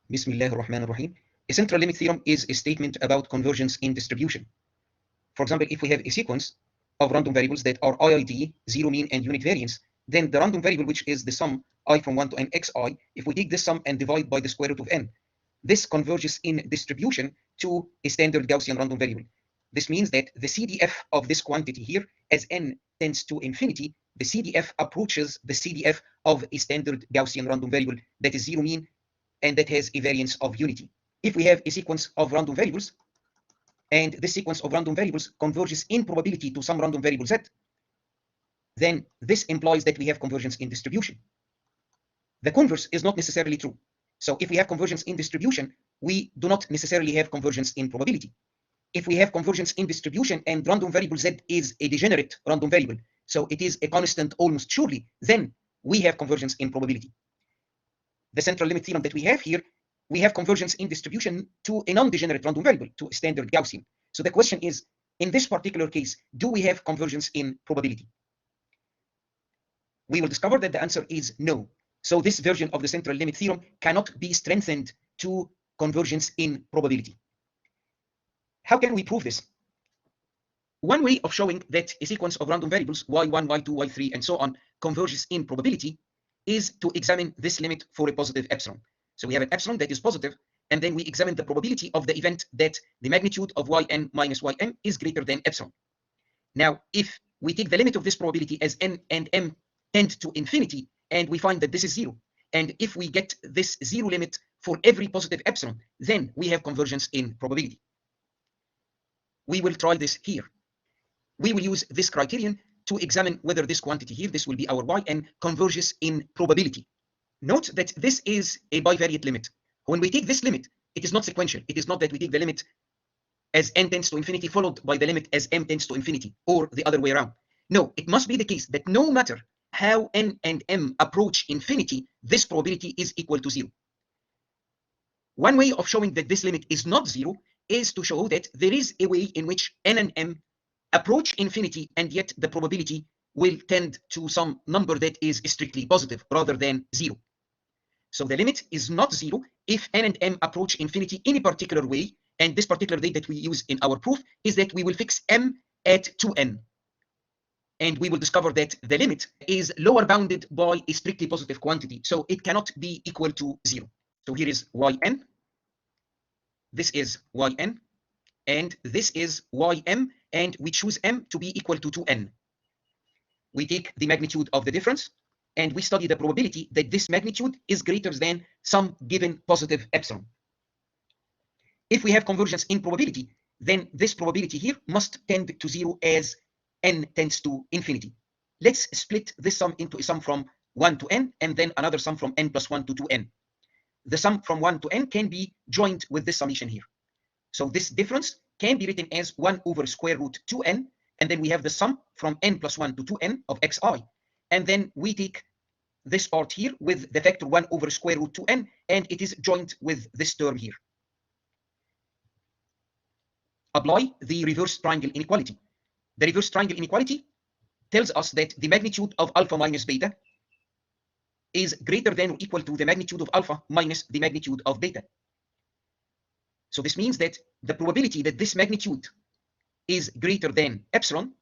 Bismillah ar-Rahman ar-Rahim. A central limit theorem is a statement about convergence in distribution. For example, if we have a sequence of random variables that are i.i.d, zero mean and unit variance, then the random variable, which is the sum I from 1 to n xi, if we take this sum and divide by the square root of n, this converges in distribution to a standard Gaussian random variable. This means that the CDF of this quantity here, as n tends to infinity, the CDF approaches the CDF of a standard Gaussian random variable that is zero mean and that has a variance of unity. If we have a sequence of random variables, and this sequence of random variables converges in probability to some random variable z, then this implies that we have convergence in distribution. The converse is not necessarily true. So if we have convergence in distribution, we do not necessarily have convergence in probability. If we have convergence in distribution and random variable z is a degenerate random variable, so it is a constant almost surely, then we have convergence in probability. The central limit theorem that we have here, we have convergence in distribution to a non-degenerate random variable, to a standard Gaussian. So the question is, in this particular case, do we have convergence in probability? We will discover that the answer is no. So this version of the central limit theorem cannot be strengthened to convergence in probability. How can we prove this? One way of showing that a sequence of random variables, y1, y2, y3, and so on, converges in probability is to examine this limit for a positive epsilon. So we have an epsilon that is positive, and then we examine the probability of the event that the magnitude of yn minus ym is greater than epsilon. Now, if we take the limit of this probability as n and m tend to infinity, and we find that this is zero, and if we get this zero limit for every positive epsilon, then we have convergence in probability. We will try this here. We will use this criterion to examine whether this quantity here, this will be our yn, converges in probability. Note that this is a bivariate limit. When we take this limit, it is not sequential. It is not that we take the limit as n tends to infinity followed by the limit as m tends to infinity, or the other way around. No, it must be the case that no matter how n and m approach infinity, this probability is equal to zero. One way of showing that this limit is not zero is to show that there is a way in which n and m approach infinity, and yet the probability will tend to some number that is strictly positive rather than zero. So the limit is not zero if n and m approach infinity in a particular way, and this particular way that we use in our proof is that we will fix m at 2n. And we will discover that the limit is lower bounded by a strictly positive quantity, so it cannot be equal to zero. So here is yn, this is yn, and this is ym, and we choose m to be equal to 2n. We take the magnitude of the difference, and we study the probability that this magnitude is greater than some given positive epsilon. If we have convergence in probability, then this probability here must tend to zero as n tends to infinity. Let's split this sum into a sum from 1 to n, and then another sum from n plus 1 to 2n. The sum from 1 to n can be joined with this summation here. So this difference can be written as 1 over square root 2n, and then we have the sum from n plus 1 to 2n of xi. And then we take this part here with the factor 1 over square root 2n, and it is joined with this term here. Apply the reverse triangle inequality. The reverse triangle inequality tells us that the magnitude of alpha minus beta is greater than or equal to the magnitude of alpha minus the magnitude of beta. So this means that the probability that this magnitude is greater than epsilon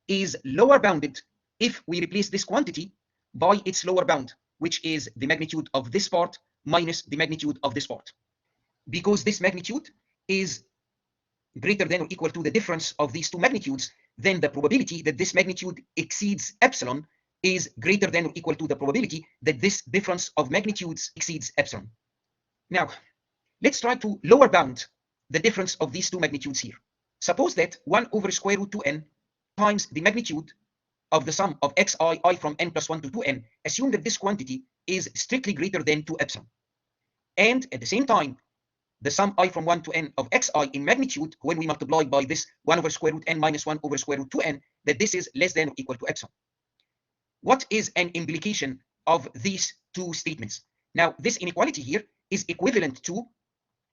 is lower bounded if we replace this quantity by its lower bound, which is the magnitude of this part minus the magnitude of this part. Because this magnitude is greater than or equal to the difference of these two magnitudes, then the probability that this magnitude exceeds epsilon is greater than or equal to the probability that this difference of magnitudes exceeds epsilon. Now, let's try to lower bound the difference of these two magnitudes here. Suppose that 1 over square root 2n times the magnitude of the sum of xi I from n plus 1 to 2n, assume that this quantity is strictly greater than 2 epsilon. And at the same time, the sum I from 1 to n of xi in magnitude, when we multiply by this 1 over square root n minus 1 over square root 2n, that this is less than or equal to epsilon. What is an implication of these two statements? Now, this inequality here is equivalent to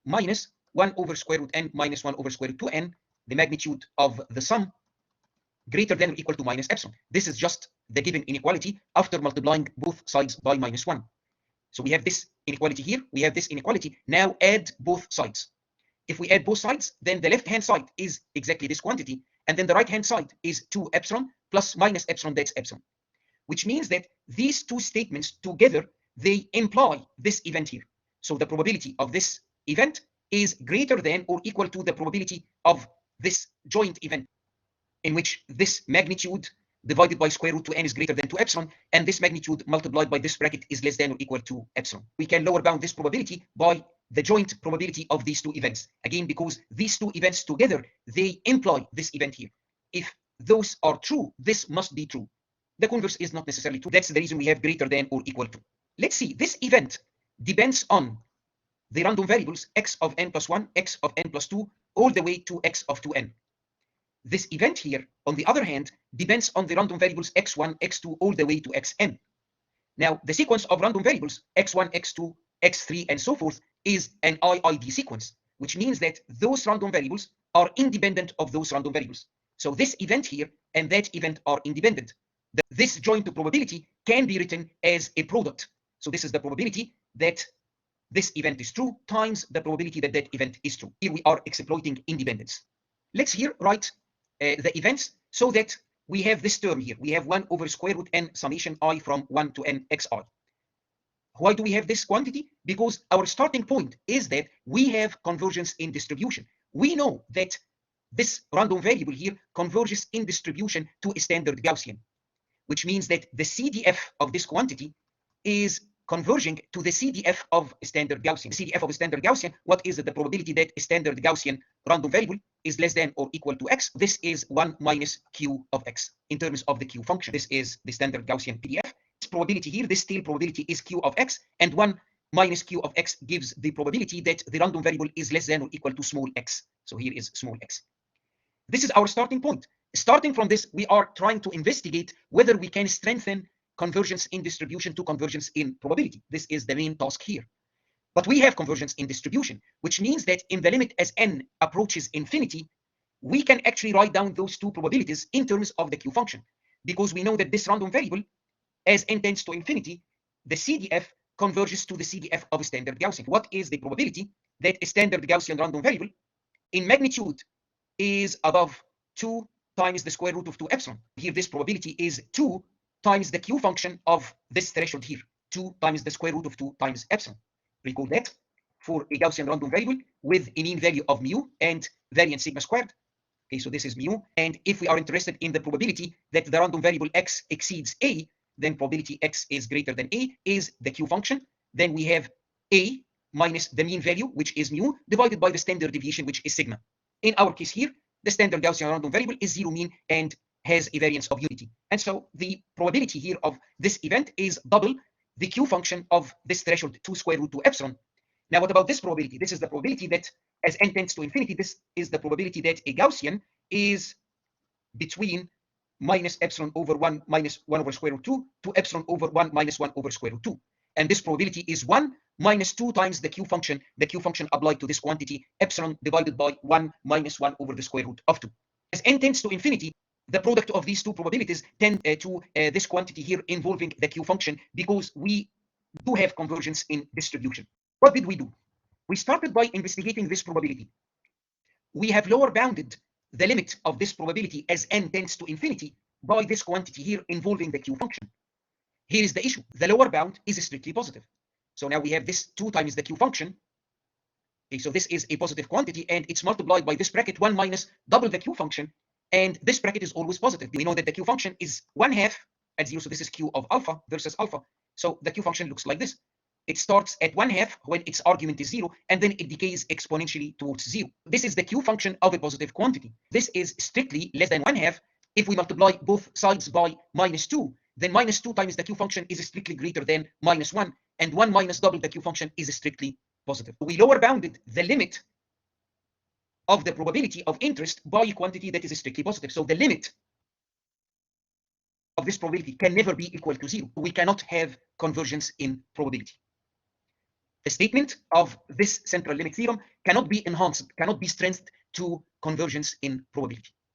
minus 1 over square root n minus 1 over square root 2n, the magnitude of the sum greater than or equal to minus epsilon. This is just the given inequality after multiplying both sides by minus 1. So we have this inequality here, we have this inequality. Now add both sides. If we add both sides, then the left-hand side is exactly this quantity, and then the right-hand side is 2 epsilon plus minus epsilon, that's epsilon. Which means that these two statements together, they imply this event here. So the probability of this event is greater than or equal to the probability of this joint event, in which this magnitude divided by square root 2n is greater than 2 epsilon, and this magnitude multiplied by this bracket is less than or equal to epsilon. We can lower bound this probability by the joint probability of these two events. Again, because these two events together, they imply this event here. If those are true, this must be true. The converse is not necessarily true. That's the reason we have greater than or equal to. Let's see, this event depends on the random variables x of n plus 1, x of n plus 2, all the way to x of 2n. This event here, on the other hand, depends on the random variables x1, x2, all the way to xn. Now, the sequence of random variables x1, x2, x3, and so forth is an i.i.d sequence, which means that those random variables are independent of those random variables. So this event here and that event are independent. This joint probability can be written as a product. So this is the probability that this event is true times the probability that that event is true. Here we are exploiting independence. Let's here write the events so that we have this term here. We have 1 over square root n summation I from 1 to n xi. Why do we have this quantity? Because our starting point is that we have convergence in distribution. We know that this random variable here converges in distribution to a standard Gaussian, which means that the CDF of this quantity is converging to the CDF of a standard Gaussian. CDF of a standard Gaussian, what is it? The probability that a standard Gaussian random variable is less than or equal to x. This is 1 minus q of x in terms of the q function. This is the standard Gaussian PDF. This probability here, this tail probability is q of x, and 1 minus q of x gives the probability that the random variable is less than or equal to small x. So here is small x. This is our starting point. Starting from this, we are trying to investigate whether we can strengthen convergence in distribution to convergence in probability. This is the main task here. But we have convergence in distribution, which means that in the limit as n approaches infinity, we can actually write down those two probabilities in terms of the q function, because we know that this random variable, as n tends to infinity, the CDF converges to the CDF of a standard Gaussian. What is the probability that a standard Gaussian random variable in magnitude is above 2 times the square root of 2 epsilon? Here, this probability is 2 times the q function of this threshold here, 2 times the square root of 2 times epsilon. Recall that for a Gaussian random variable with a mean value of mu and variance sigma squared. Okay, so this is mu. And if we are interested in the probability that the random variable x exceeds a, then probability x is greater than a is the q function. Then we have a minus the mean value, which is mu, divided by the standard deviation, which is sigma. In our case here, the standard Gaussian random variable is zero mean and has a variance of unity. And so the probability here of this event is double the q function of this threshold 2 square root 2 epsilon. Now, what about this probability? This is the probability that as n tends to infinity, this is the probability that a Gaussian is between minus epsilon over 1 minus 1 over square root 2 to epsilon over 1 minus 1 over square root 2. And this probability is 1 minus 2 times the q function applied to this quantity, epsilon divided by 1 minus 1 over the square root of 2. As n tends to infinity, the product of these two probabilities tend to this quantity here involving the q function, because we do have convergence in distribution. What did we do? We started by investigating this probability. We have lower bounded the limit of this probability as n tends to infinity by this quantity here involving the q function. Here is the issue. The lower bound is strictly positive. So now we have this 2 times the q function. Okay, so this is a positive quantity, and it's multiplied by this bracket 1 minus double the q function. And this bracket is always positive. We know that the q function is 1/2 at 0. So this is q of alpha versus alpha. So the q function looks like this. It starts at 1/2 when its argument is 0, and then it decays exponentially towards 0. This is the q function of a positive quantity. This is strictly less than 1/2. If we multiply both sides by -2, then -2 times the q function is strictly greater than -1, and 1 minus double the q function is strictly positive. We lower bounded the limit of the probability of interest by a quantity that is strictly positive. So the limit of this probability can never be equal to 0. We cannot have convergence in probability. The statement of this central limit theorem cannot be enhanced, cannot be strengthened to convergence in probability.